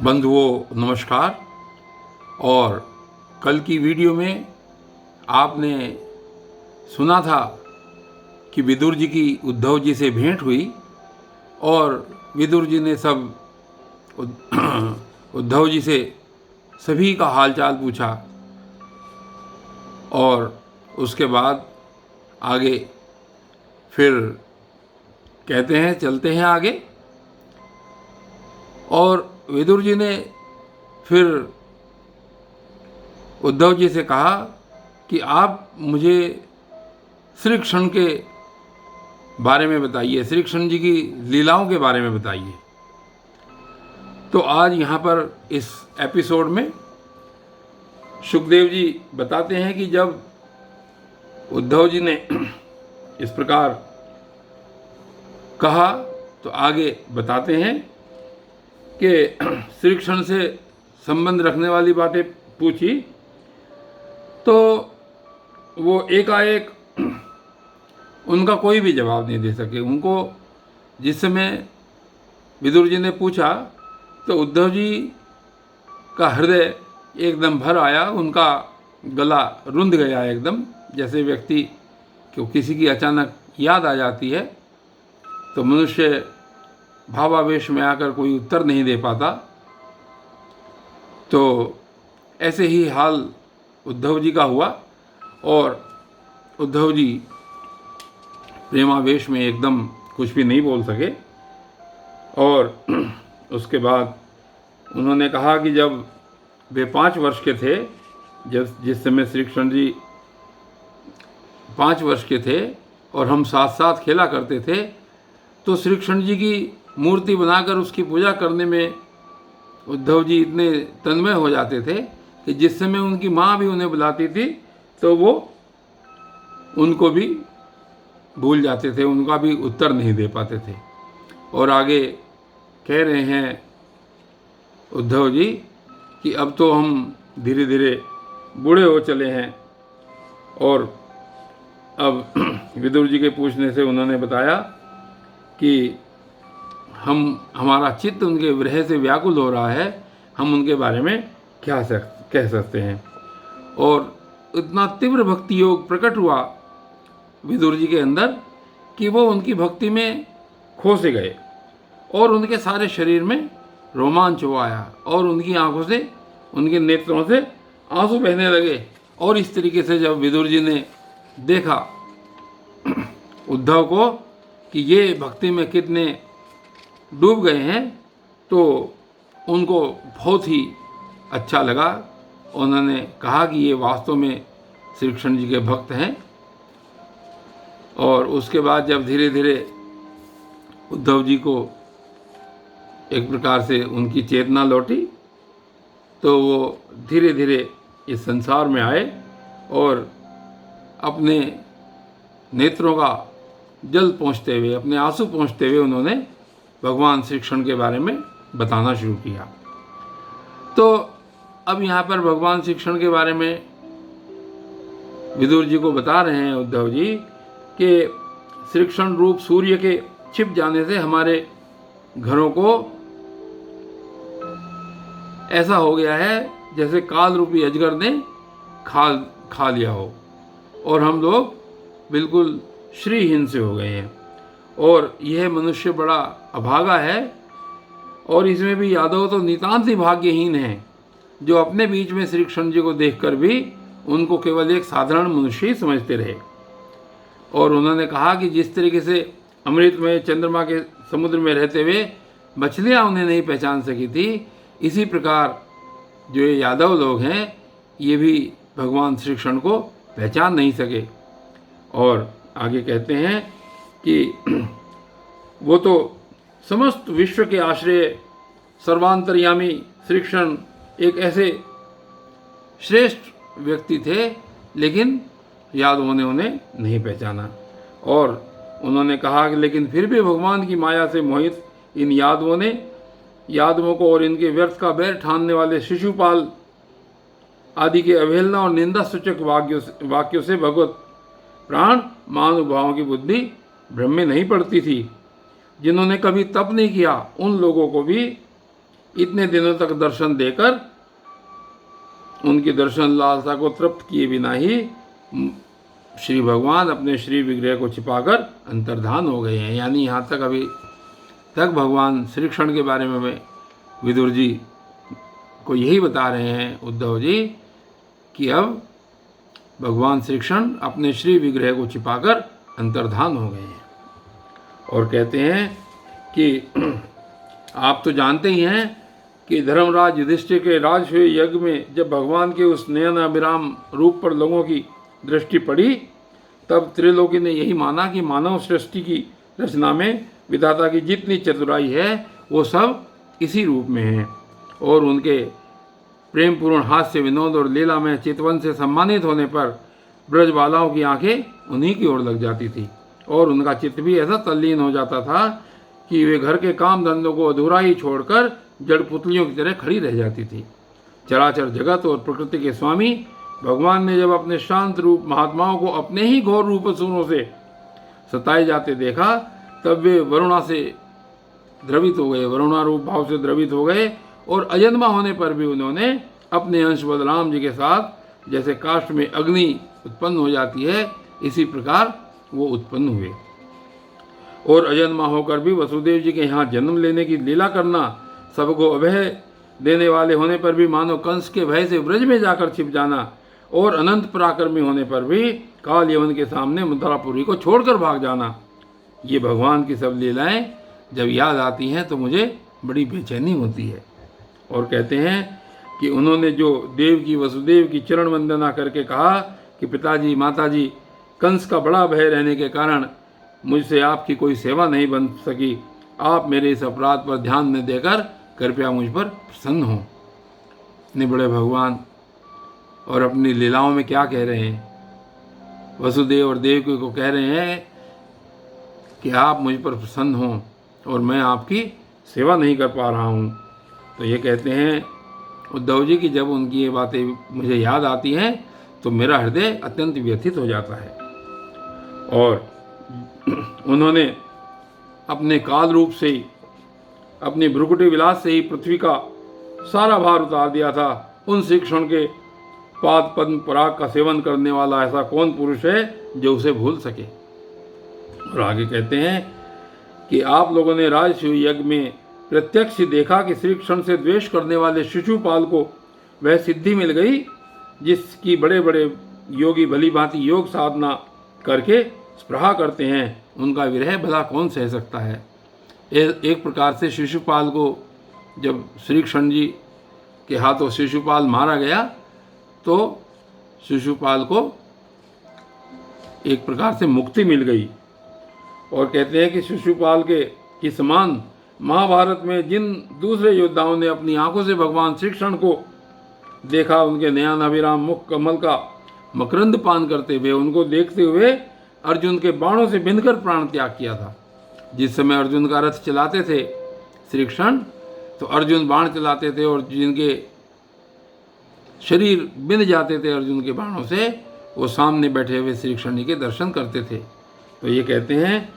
बंधुओं नमस्कार। और कल की वीडियो में आपने सुना था कि विदुर जी की उद्धव जी से भेंट हुई और विदुर जी ने सब उद्धव जी से सभी का हालचाल पूछा और उसके बाद आगे फिर कहते हैं चलते हैं आगे। और विदुर जी ने फिर उद्धव जी से कहा कि आप मुझे श्री कृष्ण के बारे में बताइए, श्री कृष्ण जी की लीलाओं के बारे में बताइए। तो आज यहाँ पर इस एपिसोड में सुखदेव जी बताते हैं कि जब उद्धव जी ने इस प्रकार कहा तो आगे बताते हैं कि श्री कृष्ण से संबंध रखने वाली बातें पूछी तो वो एकाएक उनका कोई भी जवाब नहीं दे सके। उनको जिस समय विदुर जी ने पूछा तो उद्धव जी का हृदय एकदम भर आया, उनका गला रुंध गया एकदम, जैसे व्यक्ति को किसी की अचानक याद आ जाती है तो मनुष्य भावावेश में आकर कोई उत्तर नहीं दे पाता। तो ऐसे ही हाल उद्धव जी का हुआ और उद्धव जी प्रेमावेश में एकदम कुछ भी नहीं बोल सके। और उसके बाद उन्होंने कहा कि जब वे 5 वर्ष के थे, जिस समय श्री कृष्ण जी 5 वर्ष के थे और हम साथ साथ खेला करते थे, तो श्री कृष्ण जी की मूर्ति बनाकर उसकी पूजा करने में उद्धव जी इतने तन्मय हो जाते थे कि जिस समय उनकी माँ भी उन्हें बुलाती थी तो वो उनको भी भूल जाते थे, उनका भी उत्तर नहीं दे पाते थे। और आगे कह रहे हैं उद्धव जी कि अब तो हम धीरे धीरे बूढ़े हो चले हैं। और अब विदुर जी के पूछने से उन्होंने बताया कि हमारा चित्त उनके विरह से व्याकुल हो रहा है, हम उनके बारे में क्या कह सकते हैं। और इतना तीव्र भक्ति योग प्रकट हुआ विदुर जी के अंदर कि वो उनकी भक्ति में खो से गए और उनके सारे शरीर में रोमांच हो आया और उनकी आंखों से, उनके नेत्रों से आंसू बहने लगे। और इस तरीके से जब विदुर जी ने देखा उद्धव को कि ये भक्ति में कितने डूब गए हैं तो उनको बहुत ही अच्छा लगा। उन्होंने कहा कि ये वास्तव में श्री कृष्ण जी के भक्त हैं। और उसके बाद जब धीरे धीरे उद्धव जी को एक प्रकार से उनकी चेतना लौटी तो वो धीरे धीरे इस संसार में आए और अपने नेत्रों का जल पहुँचते हुए, अपने आंसू पहुँचते हुए उन्होंने भगवान श्री कृष्ण के बारे में बताना शुरू किया। तो अब यहाँ पर भगवान श्री कृष्ण के बारे में विदुर जी को बता रहे हैं उद्धव जी कि श्री कृष्ण रूप सूर्य के छिप जाने से हमारे घरों को ऐसा हो गया है जैसे काल रूपी अजगर ने खा लिया हो और हम लोग बिल्कुल श्रीहीन से हो गए हैं। और यह मनुष्य बड़ा अभागा है और इसमें भी यादव तो नितांत ही भाग्यहीन है जो अपने बीच में श्री कृष्ण जी को देखकर भी उनको केवल एक साधारण मनुष्य ही समझते रहे। और उन्होंने कहा कि जिस तरीके से अमृत में चंद्रमा के समुद्र में रहते हुए मछलियाँ उन्हें नहीं पहचान सकी थी, इसी प्रकार जो ये यादव लोग हैं ये भी भगवान श्री कृष्ण को पहचान नहीं सके। और आगे कहते हैं कि वो तो समस्त विश्व के आश्रय सर्वांतर्यामी श्री कृष्ण एक ऐसे श्रेष्ठ व्यक्ति थे, लेकिन यादवों ने उन्हें नहीं पहचाना। और उन्होंने कहा कि लेकिन फिर भी भगवान की माया से मोहित इन यादवों को और इनके व्यर्थ का बैर ठानने वाले शिशुपाल आदि के अवहेलना और निंदा सूचक वाक्यों से भगवत प्राण महानुभावों की बुद्धि भ्रम में नहीं पड़ती थी। जिन्होंने कभी तप नहीं किया उन लोगों को भी इतने दिनों तक दर्शन देकर उनकी दर्शन लालसा को तृप्त किए बिना ही श्री भगवान अपने श्री विग्रह को छिपाकर अंतर्धान हो गए हैं। यानी यहाँ तक अभी तक भगवान श्री कृष्ण के बारे में विदुर जी को यही बता रहे हैं उद्धव जी कि अब भगवान श्री कृष्ण अपने श्री विग्रह को छिपाकर अंतर्धान हो गए हैं। और कहते हैं कि आप तो जानते ही हैं कि धर्मराज युधिष्ठिर के राजसूय यज्ञ में जब भगवान के उस नयन अभिराम रूप पर लोगों की दृष्टि पड़ी, तब त्रिलोकी ने यही माना कि मानव सृष्टि की रचना में विधाता की जितनी चतुराई है वो सब इसी रूप में है। और उनके प्रेमपूर्ण हास्य विनोद और लीला में चितवन से सम्मानित होने पर ब्रजबालाओं की आंखें उन्हीं की ओर लग जाती थी और उनका चित्त भी ऐसा तल्लीन हो जाता था कि वे घर के काम धंधों को अधूरा ही छोड़कर जड़ पुतलियों की तरह खड़ी रह जाती थी। चराचर जगत और प्रकृति के स्वामी भगवान ने जब अपने शांत रूप महात्माओं को अपने ही घोर रूप असुरों से सताए जाते देखा, तब वे वरुणा से द्रवित हो गए, वरुणा रूप भाव से द्रवित हो गए और अजन्मा होने पर भी उन्होंने अपने अंश बलराम जी के साथ जैसे काष्ठ में अग्नि उत्पन्न हो जाती है, इसी प्रकार वो उत्पन्न हुए। और अजन्मा होकर भी वसुदेव जी के यहाँ जन्म लेने की लीला करना, सबको अभय देने वाले होने पर भी मानो कंस के भय से ब्रज में जाकर छिप जाना और अनंत पराक्रमी होने पर भी काल यवन के सामने मथुरापुरी को छोड़कर भाग जाना, ये भगवान की सब लीलाएं जब याद आती हैं तो मुझे बड़ी बेचैनी होती है। और कहते हैं कि उन्होंने जो देव की वसुदेव की चरण वंदना करके कहा कि पिताजी माताजी, कंस का बड़ा भय रहने के कारण मुझसे आपकी कोई सेवा नहीं बन सकी, आप मेरे इस अपराध पर ध्यान न देकर कृपया मुझ पर प्रसन्न हों। इतने बड़े भगवान और अपनी लीलाओं में क्या कह रहे हैं, वसुदेव और देवकी को कह रहे हैं कि आप मुझ पर प्रसन्न हों और मैं आपकी सेवा नहीं कर पा रहा हूँ। तो ये कहते हैं उद्धव जी कि जब उनकी ये बातें मुझे याद आती हैं तो मेरा हृदय अत्यंत व्यथित हो जाता है। और उन्होंने अपने काल रूप से ही, अपनी भ्रुकुटी विलास से ही पृथ्वी का सारा भार उतार दिया था। उन श्री कृष्ण के पाद पद्म पराग का सेवन करने वाला ऐसा कौन पुरुष है जो उसे भूल सके। और आगे कहते हैं कि आप लोगों ने राजसूय यज्ञ में प्रत्यक्ष ही देखा कि श्री कृष्ण से द्वेष करने वाले शिशुपाल को वह सिद्धि मिल गई जिसकी बड़े बड़े योगी भली भांति योग साधना करके स्पृहा करते हैं, उनका विरह भला कौन सह सकता है। एक प्रकार से शिशुपाल को जब श्री कृष्ण जी के हाथों शिशुपाल मारा गया तो शिशुपाल को एक प्रकार से मुक्ति मिल गई। और कहते हैं कि शिशुपाल के समान महाभारत में जिन दूसरे योद्धाओं ने अपनी आंखों से भगवान श्री कृष्ण को देखा, उनके नयन अभिराम मुख कमल का मकरंद पान करते हुए, उनको देखते हुए अर्जुन के बाणों से बिंधकर प्राण त्याग किया था। जिस समय अर्जुन का रथ चलाते थे श्री कृष्ण, तो अर्जुन बाण चलाते थे और जिनके शरीर बिंध जाते थे अर्जुन के बाणों से, वो सामने बैठे हुए श्री कृष्ण जी के दर्शन करते थे। तो ये कहते हैं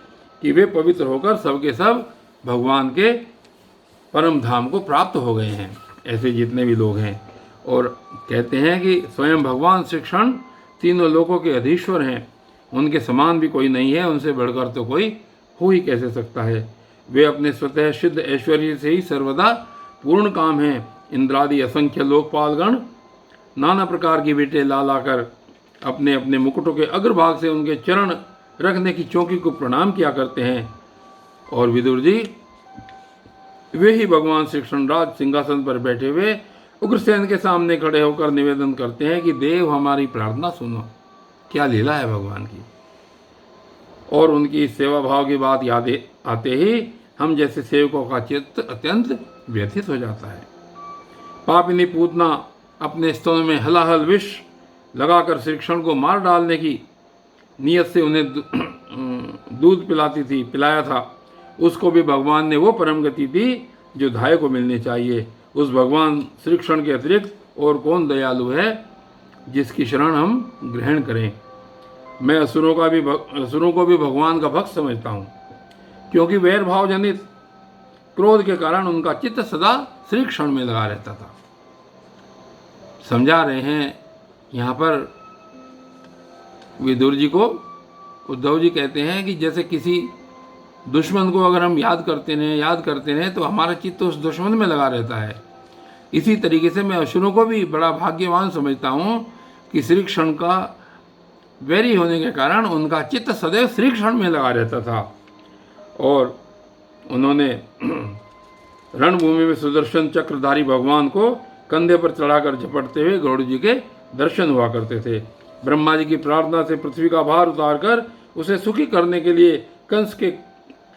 कि वे पवित्र होकर सबके सब भगवान के परम धाम को प्राप्त हो गए हैं, ऐसे जितने भी लोग हैं। और कहते हैं कि स्वयं भगवान श्री कृष्ण तीनों लोकों के अधीश्वर हैं, उनके समान भी कोई नहीं है, उनसे बढ़कर तो कोई हो ही कैसे सकता है। वे अपने स्वतः सिद्ध ऐश्वर्य से ही सर्वदा पूर्ण काम हैं। इंद्रादि असंख्य लोकपालगण नाना प्रकार की बेटे ला लाकर अपने अपने मुकुटों के अग्रभाग से उनके चरण रखने की चौकी को प्रणाम किया करते हैं। और विदुर जी वे ही भगवान श्री कृष्ण राज सिंहासन पर बैठे हुए उग्रसेन के सामने खड़े होकर निवेदन करते हैं कि देव हमारी प्रार्थना सुनो। क्या लीला है भगवान की। और उनकी सेवा भाव की बात याद आते ही हम जैसे सेवकों का चित्त अत्यंत व्यथित हो जाता है। पापिनी पूतना अपने स्तन में हलाहल विष लगाकर श्री कृष्ण को मार डालने की नियत से उन्हें दूध पिलाया था, उसको भी भगवान ने वो परम गति दी जो धाय को मिलनी चाहिए। उस भगवान श्री कृष्ण के अतिरिक्त और कौन दयालु है जिसकी शरण हम ग्रहण करें। मैं असुरों को भी भगवान का भक्त समझता हूँ, क्योंकि वैर भाव जनित क्रोध के कारण उनका चित्त सदा श्री कृष्ण में लगा रहता था। समझा रहे हैं यहाँ पर विदुर जी को। उद्धव जी कहते हैं कि जैसे किसी दुश्मन को अगर हम याद करते रहें तो हमारा चित्त उस दुश्मन में लगा रहता है। इसी तरीके से मैं असुरों को भी बड़ा भाग्यवान समझता हूँ कि श्री कृष्ण का वैरी होने के कारण उनका चित्त सदैव श्री कृष्ण में लगा रहता था। और उन्होंने रणभूमि में सुदर्शन चक्रधारी भगवान को कंधे पर चढ़ाकर झपटते हुए गरुड़ जी के दर्शन हुआ करते थे। ब्रह्मा जी की प्रार्थना से पृथ्वी का भार उतारकर उसे सुखी करने के लिए कंस के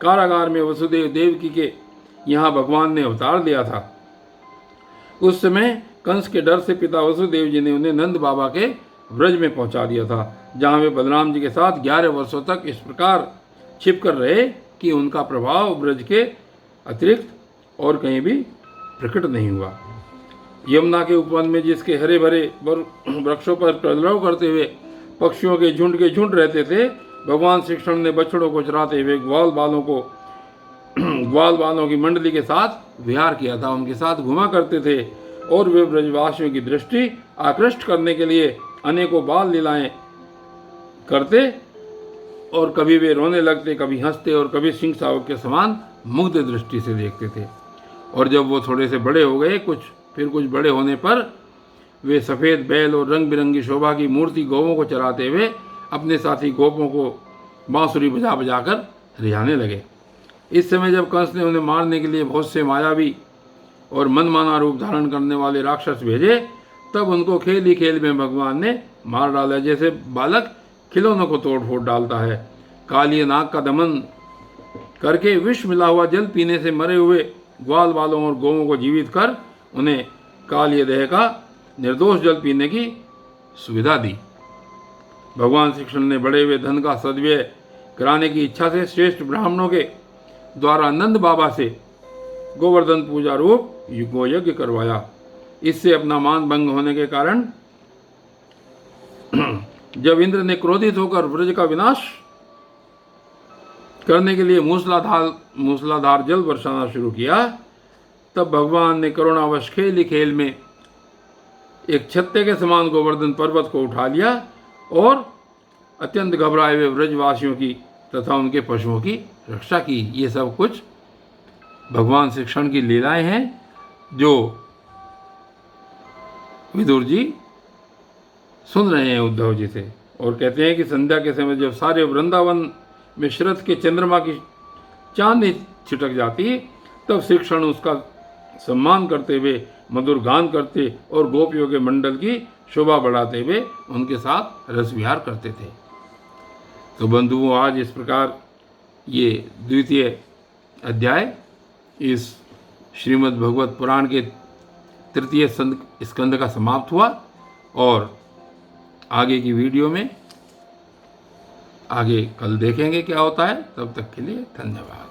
कारागार में वसुदेव देवकी के यहाँ भगवान ने अवतार लिया था। उस समय कंस के डर से पिता वसुदेव जी ने उन्हें नंद बाबा के व्रज में पहुंचा दिया था, जहाँ वे बलराम जी के साथ 11 वर्षों तक इस प्रकार छिप कर रहे कि उनका प्रभाव ब्रज के अतिरिक्त और कहीं भी प्रकट नहीं हुआ। यमुना के उपवन में जिसके हरे भरे वृक्षों पर कलरव करते हुए पक्षियों के झुंड रहते थे, भगवान श्री कृष्ण ने बछड़ों को चराते हुए ग्वाल बालों की मंडली के साथ विहार किया था, उनके साथ घुमा करते थे। और वे ब्रजवासियों की दृष्टि आकृष्ट करने के लिए अनेकों बाल लीलाएं करते और कभी वे रोने लगते, कभी हंसते और कभी सिंह शावक के समान मुग्ध दृष्टि से देखते थे। और जब वो थोड़े से बड़े हो गए, फिर कुछ बड़े होने पर वे सफ़ेद बैल और रंग बिरंगी शोभा की मूर्ति गौओं को चराते हुए अपने साथी गोपों को बांसुरी बजा कर रिझाने लगे। इस समय जब कंस ने उन्हें मारने के लिए बहुत से मायावी और मनमाना रूप धारण करने वाले राक्षस भेजे, तब उनको खेल ही खेल में भगवान ने मार डाला, जैसे बालक खिलौनों को तोड़ फोड़ डालता है। कालिय नाग का दमन करके विष मिला हुआ जल पीने से मरे हुए ग्वाल बालों और गौओं को जीवित कर उन्हें कालिय देह का निर्दोष जल पीने की सुविधा दी। भगवान श्री कृष्ण ने बढ़े हुए धन का सद्व्यय कराने की इच्छा से श्रेष्ठ ब्राह्मणों के द्वारा नंद बाबा से गोवर्धन पूजा रूप गोयज्ञ करवाया। इससे अपना मान भंग होने के कारण जब इंद्र ने क्रोधित होकर ब्रज का विनाश करने के लिए मूसलाधार जल बरसाना शुरू किया, तब भगवान ने करुणावश खेल ही खेल में एक छत्ते के समान गोवर्धन पर्वत को उठा लिया और अत्यंत घबराए हुए ब्रजवासियों की तथा उनके पशुओं की रक्षा की। ये सब कुछ भगवान श्री कृष्ण की लीलाएं हैं जो विदुर जी सुन रहे हैं उद्धव जी से। और कहते हैं कि संध्या के समय जब सारे वृंदावन में शरद के चंद्रमा की चांदनी छिटक जाती, तब श्री कृष्ण उसका सम्मान करते हुए मधुर गान करते और गोपियों के मंडल की शोभा बढ़ाते हुए उनके साथ रस विहार करते थे। तो बंधुओं, आज इस प्रकार ये द्वितीय अध्याय इस श्रीमद् भगवत पुराण के तृतीय स्कंद का समाप्त हुआ। और आगे की वीडियो में आगे कल देखेंगे क्या होता है। तब तक के लिए धन्यवाद।